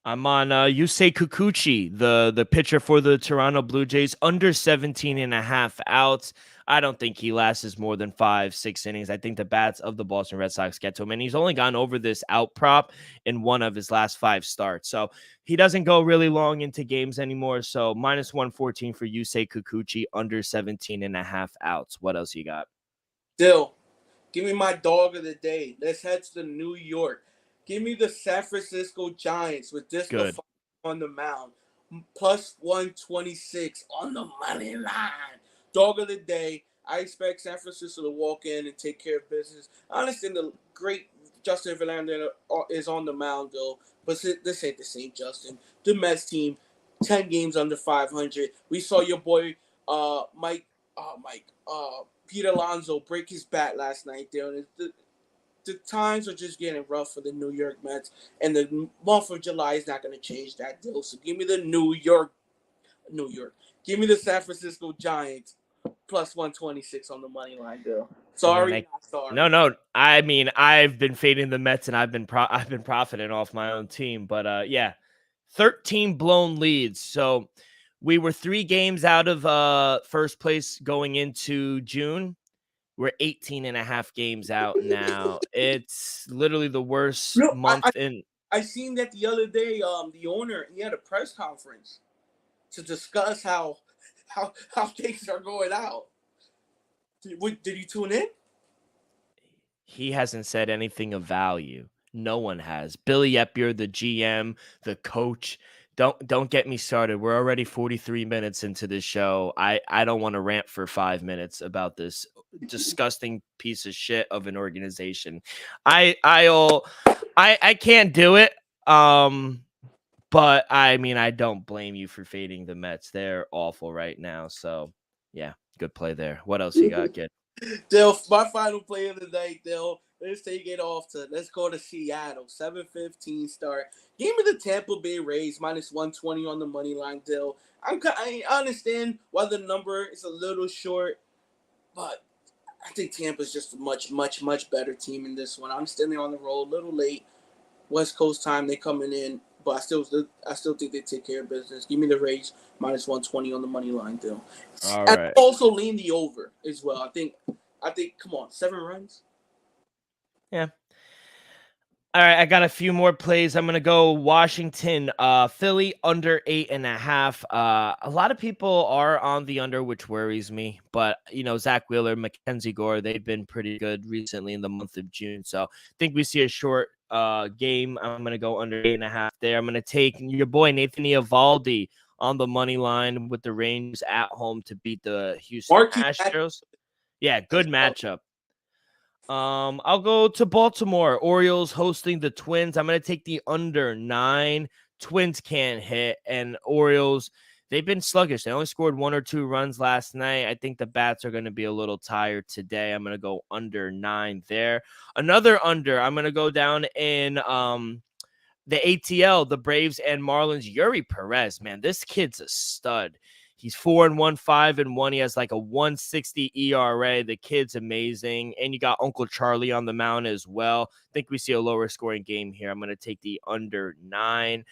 I'm on Yusei Kikuchi, the pitcher for the Toronto Blue Jays, under 17.5 outs. I don't think he lasts more than 5-6 innings. I think the bats of the Boston Red Sox get to him, and he's only gone over this out prop in one of his last 5 starts. So he doesn't go really long into games anymore. So minus 114 for Yusei Kikuchi, under 17.5 outs. What else you got? Dill, give me my dog of the day. Let's head to New York. Give me the San Francisco Giants with this Good. on the mound. Plus 126 on the money line. Dog of the day. I expect San Francisco to walk in and take care of business. I understand the great Justin Verlander is on the mound, though, but this ain't the same Justin. The Mets team, 10 games under 500. We saw your boy Pete Alonso break his bat last night there. The times are just getting rough for the New York Mets, and the month of July is not going to change that deal. So give me the New York. Give me the San Francisco Giants plus 126 on the money line deal. Sorry, not sorry. No. I mean, I've been fading the Mets, and I've been profiting off my own team. But yeah, 13 blown leads. So we were 3 games out of first place going into June. We're 18.5 games out now. It's literally the worst month in. I seen that the other day. The owner, he had a press conference to discuss how things are going out. Did you tune in? He hasn't said anything of value. No one has. Billy Eppier, the GM, the coach. Don't get me started. We're already 43 minutes into this show. I don't want to rant for 5 minutes about this disgusting piece of shit of an organization. I can't do it. But I mean, I don't blame you for fading the Mets. They're awful right now. So yeah, good play there. What else you got? Good. Dale, my final play of the night, Dale. Let's go to Seattle. 7:15 start. Give me the Tampa Bay Rays minus 120 on the money line, Dale. I understand why the number is a little short, but I think Tampa's just a much better team in this one. I'm standing on the road, a little late. West Coast time, they coming in, but I still think they take care of business. Give me the Rays minus 120 on the money line, Dale. All and right. also lean the over as well. I think. Come on, 7 runs. Yeah. All right, I got a few more plays. I'm gonna go Washington, Philly under 8.5. A lot of people are on the under, which worries me. But Zach Wheeler, Mackenzie Gore, they've been pretty good recently in the month of June. So I think we see a short game. I'm gonna go under 8.5 there. I'm gonna take your boy Nathan Eovaldi on the money line with the Rangers at home to beat the Houston Astros. Yeah, good matchup. I'll go to Baltimore. Orioles hosting the Twins. I'm going to take the under 9. Twins can't hit, and Orioles, they've been sluggish. They only scored 1 or 2 runs last night. I think the bats are going to be a little tired today. I'm going to go under 9 there. Another under. I'm going to go down in the ATL, the Braves and Marlins. Yuri Perez, man, this kid's a stud. He's 4-1, 5-1. He has like a 1.60 ERA. The kid's amazing. And you got Uncle Charlie on the mound as well. I think we see a lower scoring game here. I'm going to take the under 9.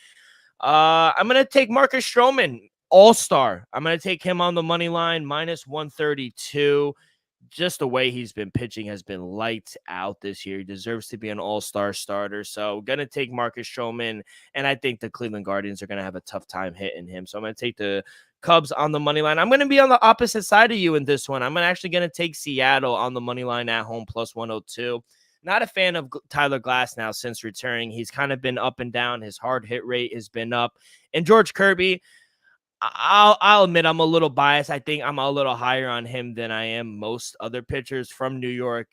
I'm going to take Marcus Stroman, all-star. I'm going to take him on the money line, minus 132. Just the way he's been pitching has been lights out this year. He deserves to be an all-star starter. So going to take Marcus Stroman, and I think the Cleveland Guardians are going to have a tough time hitting him. So I'm going to take the Cubs on the money line. I'm going to be on the opposite side of you in this one. I'm actually going to take Seattle on the money line at home, plus 102. Not a fan of Tyler Glasnow since returning. He's kind of been up and down. His hard hit rate has been up. And George Kirby, I'll admit I'm a little biased. I think I'm a little higher on him than I am most other pitchers from New York.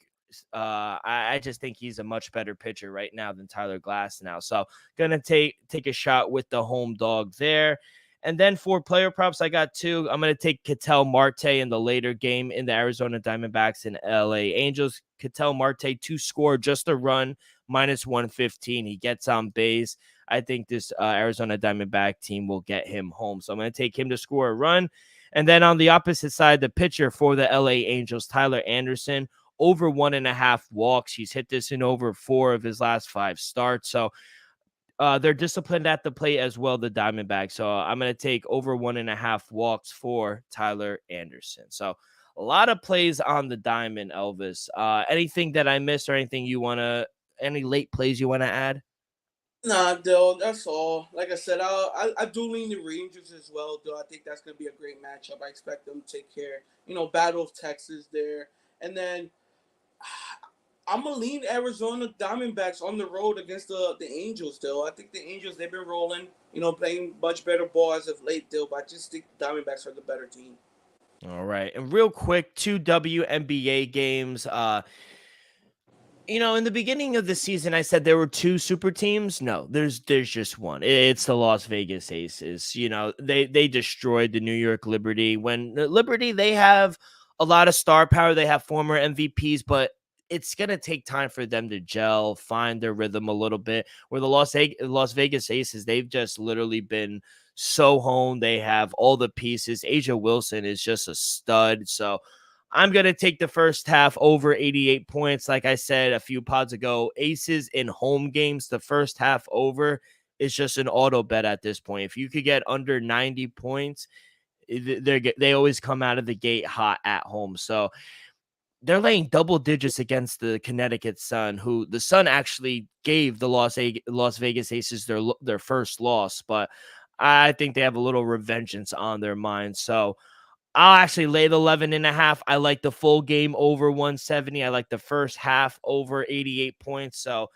I just think he's a much better pitcher right now than Tyler Glass now. So gonna take a shot with the home dog there. And then for player props, I got two. I'm going to take Ketel Marte in the later game in the Arizona Diamondbacks and LA Angels. Ketel Marte to score just a run, -115. He gets on base. I think this Arizona Diamondback team will get him home. So I'm going to take him to score a run. And then on the opposite side, the pitcher for the LA Angels, Tyler Anderson, over 1.5 walks. He's hit this in over 4 of his last 5 starts. So they're disciplined at the plate as well, the Diamondbacks. So I'm going to take over 1.5 walks for Tyler Anderson. So a lot of plays on the diamond, Elvis. Anything that I missed or anything you want to, any late plays you want to add? Nah, Dill, that's all. Like I said, I do lean the Rangers as well, though. I think that's going to be a great matchup. I expect them to take care. Battle of Texas there. And then I'm going to lean Arizona Diamondbacks on the road against the Angels, Dill. I think the Angels, they've been rolling, playing much better ball as of late, Dill. But I just think the Diamondbacks are the better team. All right. And real quick, 2 WNBA games. In the beginning of the season, I said there were 2 super teams. No, there's just one. It's the Las Vegas Aces. They destroyed the New York Liberty. When the Liberty, they have a lot of star power. They have former MVPs, but it's gonna take time for them to gel, find their rhythm a little bit. Where the Las Vegas Aces, they've just literally been so honed. They have all the pieces. Asia Wilson is just a stud. So I'm going to take the first half over 88 points. Like I said a few pods ago, Aces in home games, the first half over is just an auto bet at this point. If you could get under 90 points, they always come out of the gate hot at home. So they're laying double digits against the Connecticut Sun, who the Sun actually gave the Las Vegas Aces their first loss, but I think they have a little revengeance on their mind. So I'll actually lay the 11.5. I like the full game over 170. I like the first half over 88 points. So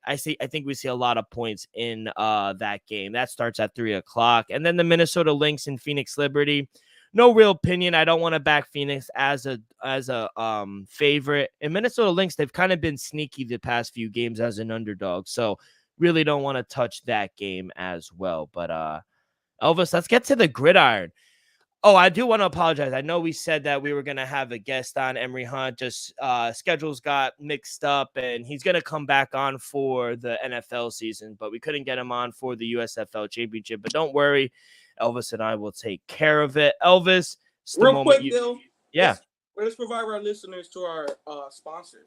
I think we see a lot of points in that game. That starts at 3:00. And then the Minnesota Lynx and Phoenix Liberty. No real opinion. I don't want to back Phoenix as a favorite. And Minnesota Lynx, they've kind of been sneaky the past few games as an underdog. So really don't want to touch that game as well. But Elvis, let's get to the gridiron. Oh, I do want to apologize. I know we said that we were going to have a guest on, Emery Hunt. Just schedules got mixed up, and he's going to come back on for the NFL season, but we couldn't get him on for the USFL Championship. But don't worry, Elvis and I will take care of it. Elvis, it's the Real moment quick, Dill, Yeah. let's provide our listeners to our sponsors.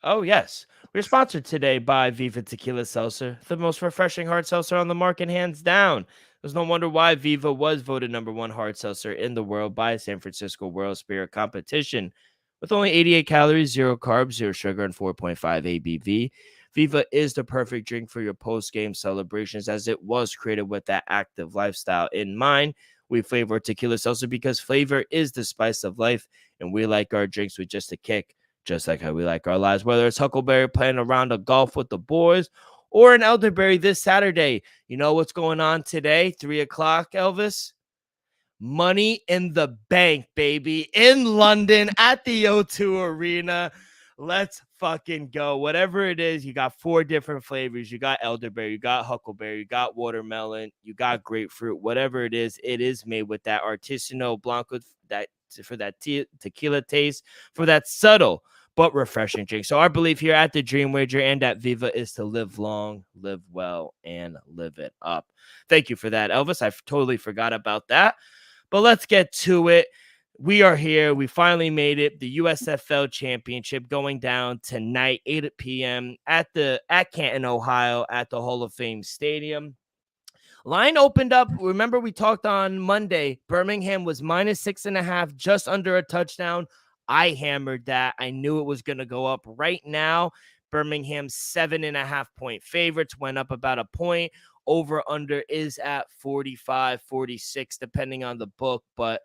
Oh, yes. We're sponsored today by Viva Tequila Seltzer, the most refreshing hard seltzer on the market, hands down. There's no wonder why Viva was voted #1 hard seltzer in the world by San Francisco World Spirit Competition. With only 88 calories, 0 carbs, 0 sugar, and 4.5 ABV, Viva is the perfect drink for your post-game celebrations, as it was created with that active lifestyle in mind. We flavor tequila seltzer because flavor is the spice of life, and we like our drinks with just a kick, just like how we like our lives. Whether it's Huckleberry playing a round of golf with the boys or an elderberry this Saturday. You know what's going on today? 3:00, Elvis? Money in the Bank, baby, in London at the O2 Arena. Let's fucking go. Whatever it is, you got 4 different flavors. You got elderberry, you got huckleberry, you got watermelon, you got grapefruit. Whatever it is made with that artisanal blanco, that for that tequila taste, for that subtle but refreshing drink. So our belief here at the Dream Wager and at Viva is to live long, live well, and live it up. Thank you for that, Elvis. I totally forgot about that. But let's get to it. We are here. We finally made it. The USFL Championship going down tonight, 8 p.m. at Canton, Ohio, at the Hall of Fame Stadium. Line opened up. Remember, we talked on Monday. Birmingham was -6.5, just under a touchdown. I hammered that. I knew it was going to go up. Right now, Birmingham's 7.5-point favorites went up about a point. Over under is at 45, 46, depending on the book. But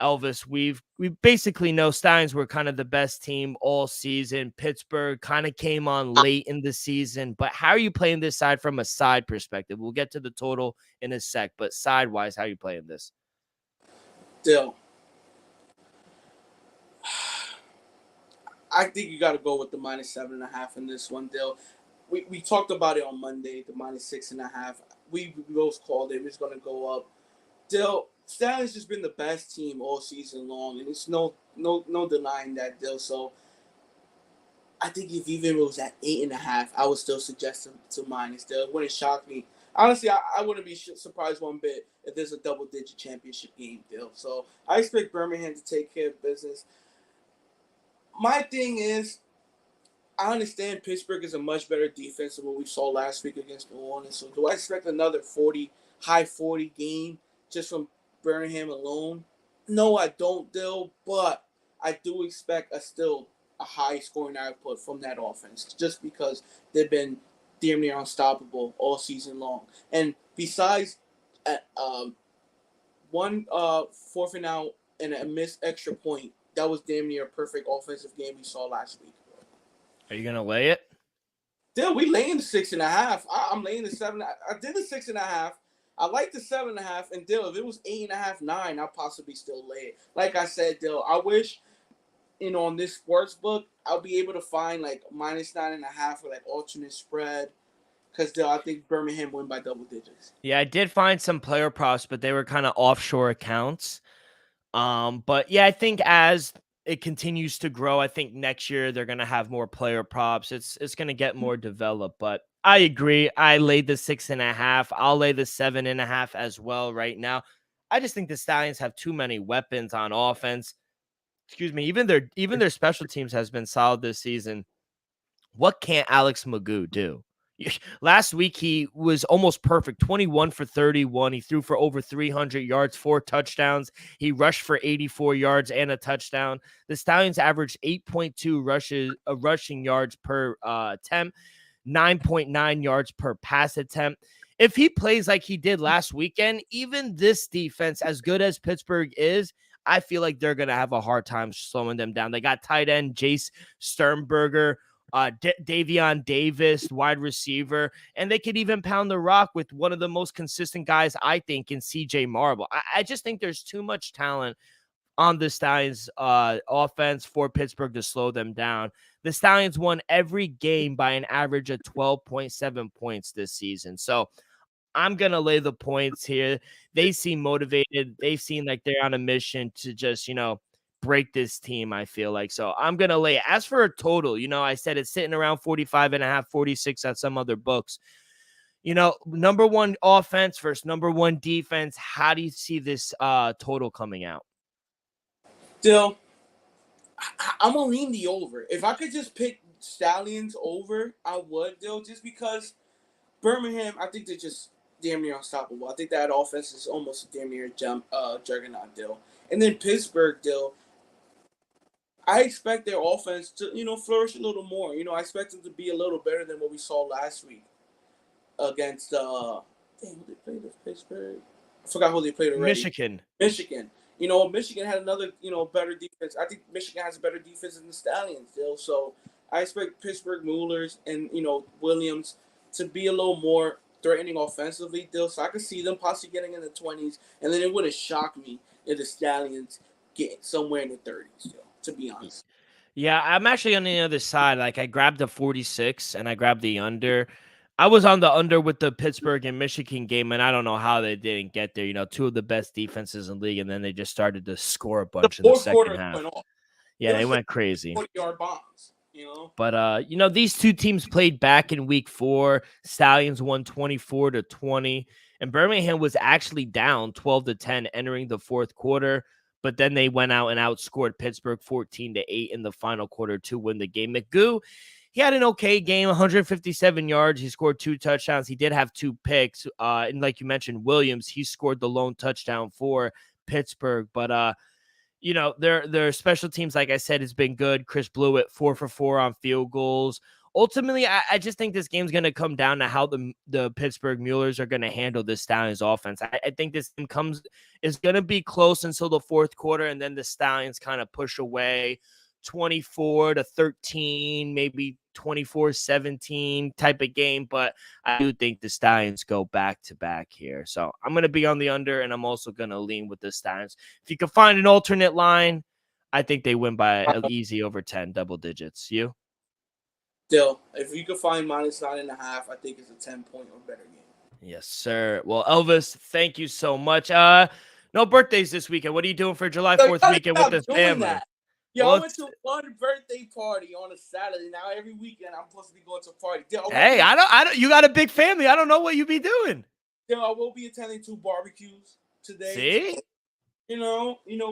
Elvis, we basically know Steins were kind of the best team all season. Pittsburgh kind of came on late in the season. But how are you playing this side from a side perspective? We'll get to the total in a sec, but side-wise, how are you playing this? Dill, I think you got to go with the -7.5 in this one, Dill. We talked about it on Monday, the -6.5. We both called it. It was going to go up. Dill, Stallions just been the best team all season long, and it's no denying that, Dill. So I think if even it was at 8.5, I would still suggest to minus. Still, it wouldn't shock me. Honestly, I wouldn't be surprised one bit if there's a double-digit championship game, Dill. So I expect Birmingham to take care of business. My thing is, I understand Pittsburgh is a much better defense than what we saw last week against New Orleans. So do I expect another high 40 game just from Birmingham alone? No, I don't, Dill. But I do expect a high scoring output from that offense, just because they've been damn near unstoppable all season long. And besides, one fourth and out and a missed extra point, that was damn near a perfect offensive game we saw last week. Are you gonna lay it? Still, we laying the 6.5. I'm laying the 7. I did the 6.5. I like the 7.5. And Dill, if it was 8.5, 9, I'll possibly still lay it. Like I said, Dill, I wish, on this sports book, I'll be able to find like -9.5 or like alternate spread. Because Dill, I think Birmingham win by double digits. Yeah, I did find some player props, but they were kind of offshore accounts. But yeah, I think as it continues to grow, I think next year they're gonna have more player props. It's gonna get more developed. But I agree. I laid the 6.5. I'll lay the 7.5 as well right now. I just think the Stallions have too many weapons on offense. Excuse me. Even their special teams has been solid this season. What can't Alex Magoo do? Last week, he was almost perfect, 21 for 31. He threw for over 300 yards, 4 touchdowns. He rushed for 84 yards and a touchdown. The Stallions averaged 8.2 rushing yards per attempt, 9.9 yards per pass attempt. If he plays like he did last weekend, even this defense, as good as Pittsburgh is, I feel like they're going to have a hard time slowing them down. They got tight end Jace Sternberger, Davion Davis, wide receiver, and they could even pound the rock with one of the most consistent guys, I think, in CJ Marble. I just think there's too much talent on the Stallions offense for Pittsburgh to slow them down. The Stallions won every game by an average of 12.7 points this season. So I'm going to lay the points here. They seem motivated. They seem like they're on a mission to just, break this team, I feel like. So I'm going to lay it. As for a total, I said it's sitting around 45.5, 46 at some other books. Number one offense versus number one defense. How do you see this total coming out? Dill, I'm going to lean the over. If I could just pick Stallions over, I would, Dill, just because Birmingham, I think they're just damn near unstoppable. I think that offense is almost damn near juggernaut, Dill. And then Pittsburgh, Dill, I expect their offense to, flourish a little more. I expect them to be a little better than what we saw last week against, who they played with Pittsburgh? I forgot who they played already. Michigan. Michigan had another, better defense. I think Michigan has a better defense than the Stallions, Dill. So I expect Pittsburgh Muellers and, Williams to be a little more threatening offensively, Dill. So I could see them possibly getting in the 20s. And then it wouldn't shock me if the Stallions get somewhere in the 30s, Dill, to be honest. Yeah, I'm actually on the other side. Like, I grabbed the 46 and I grabbed the under. I was on the under with the Pittsburgh and Michigan game, and I don't know how they didn't get there. Two of the best defenses in the league, and then they just started to score a bunch in the second half. Went off. Yeah, they went crazy. 40-yard bombs, But these two teams played back in week 4. Stallions won 24-20, and Birmingham was actually down 12-10 entering the fourth quarter. But then they went out and outscored Pittsburgh 14-8 in the final quarter to win the game. Magoo, he had an okay game, 157 yards. He scored 2 touchdowns. He did have 2 picks. And like you mentioned, Williams, he scored the lone touchdown for Pittsburgh. But, their special teams, like I said, has been good. Chris Blewett, 4 for 4 on field goals. Ultimately, I just think this game's going to come down to how the Pittsburgh Muellers are going to handle this Stallions offense. I think this game is going to be close until the fourth quarter, and then the Stallions kind of push away 24-13, maybe 24-17 type of game. But I do think the Stallions go back-to-back here. So I'm going to be on the under, and I'm also going to lean with the Stallions. If you can find an alternate line, I think they win by easy over 10, double digits. You? Still, if you could find -9.5, I think it's a 10-point or better game. Yes, sir. Well, Elvis, thank you so much. No birthdays this weekend. What are you doing for July So 4th y'all weekend with stop the doing family? that. Yo, Well, I went to one birthday party on a Saturday. Now every weekend I'm supposed to be going to a party. hey, I don't. You got a big family. I don't know what you be doing. I will be attending 2 barbecues today. So, See?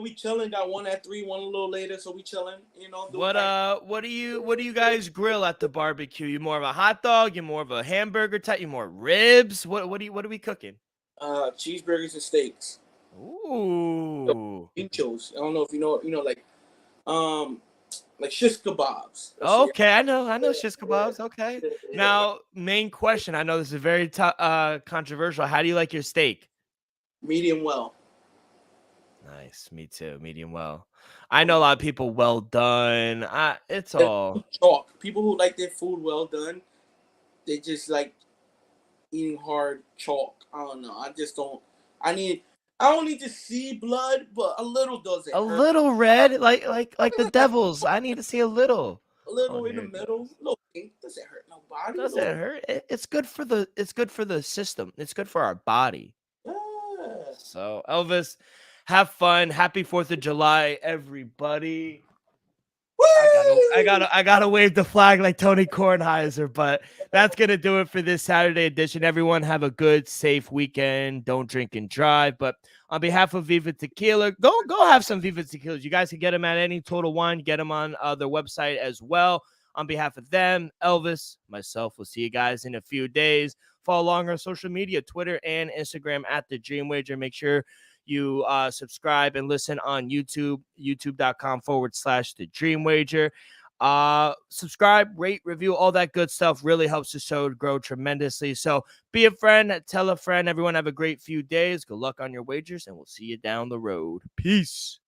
we chilling. Got one at 3, one a little later. So we chilling. Doing What do you guys grill at the barbecue? You more of a hot dog? You more of a hamburger type? You more ribs? What are we cooking? cheeseburgers and steaks. Ooh. Pinchos. I don't know if like shish kebabs. Okay, I know shish kebabs. Okay. Now, main question. I know this is very controversial. How do you like your steak? Medium well. Nice. Me too. Medium well. I know a lot of people well done. It's all Chalk. People who like their food well done, they just like eating hard chalk. I don't know. I just don't. I don't need to see blood, but a little doesn't a hurt. little red, like the Devils. I need to see a little. A little Oh, in the here it middle, goes. a little pink. Doesn't hurt nobody. Doesn't hurt. It's good for the system. It's good for our body. Yeah. So, Elvis, have fun. Happy 4th of July, everybody. I gotta wave the flag like Tony Kornheiser, but that's gonna do it for this Saturday edition. Everyone have a good, safe weekend. Don't drink and drive. But on behalf of Viva Tequila, go have some Viva Tequilas. You guys can get them at any Total Wine. Get them on their website as well. On behalf of them, Elvis, myself, we'll see you guys in a few days. Follow along on social media, Twitter and Instagram at The Dream Wager. Make sure you subscribe and listen on YouTube, youtube.com/The Dream Wager. Subscribe, rate, review, all that good stuff really helps the show grow tremendously. So be a friend, tell a friend. Everyone have a great few days. Good luck on your wagers, and we'll see you down the road. Peace.